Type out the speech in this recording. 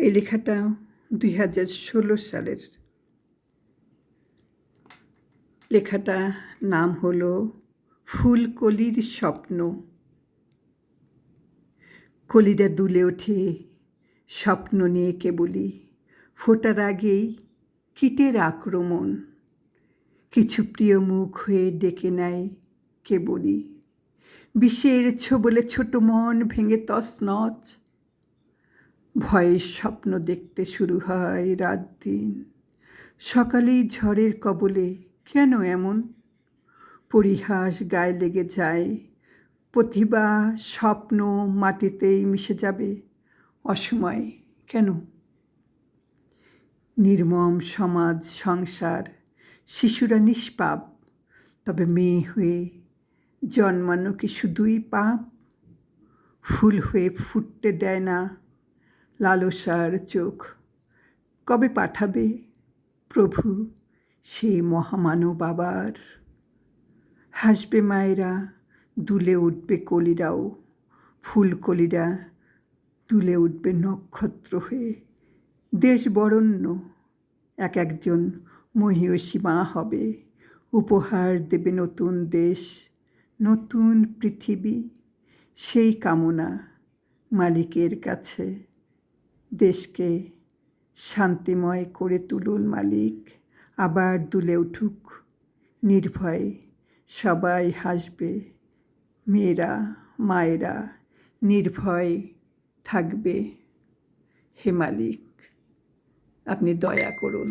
এই লেখাটা 2016 সালের। লেখাটা নাম হলো ফুলকলির স্বপ্ন। কলিটা দুলে ওঠে স্বপ্ন নিয়ে কেবলই, ফোটার আগেই কীটের আক্রমণ। কিছু প্রিয় মুখ হয়ে ডেকে নেয় কেবলই, বিষের ছোবলে ছোট মন ভেঙে তছনছ। ভয়ের স্বপ্ন দেখতে শুরু হয় রাত দিন, সকালেই ঝড়ের কবলে। কেন এমন? পরিহাস গায়ে লেগে যায়, প্রতিভা স্বপ্ন মাটিতেই মিশে যাবে অসময়ে। কেন? নির্মম সমাজ সংসার, শিশুরা নিষ্পাপ, তবে মেয়ে হয়ে জন্মানো কি শুধুই পাপ? ফুল হয়ে ফুটতে দেয় না লালসার চোখ। কবে পাঠাবে প্রভু সেই মহামানব আবার? হাসবে মায়েরা, দুলে উঠবে কলিরাও, ফুলকলিরা দুলে উঠবে নক্ষত্র হয়ে। দেশ বরেণ্য এক একজন মহীয়সী মা হবে, উপহার দেবে নতুন দেশ, নতুন পৃথিবী। সেই কামনা মালিকের কাছে, দেশকে শান্তিময় করে তুলুন মালিক। আবার দুলে উঠুক নির্ভয়ে, সবাই হাসবে, মেয়েরা মায়েরা নির্ভয় থাকবে। হে মালিক, আপনি দয়া করুন।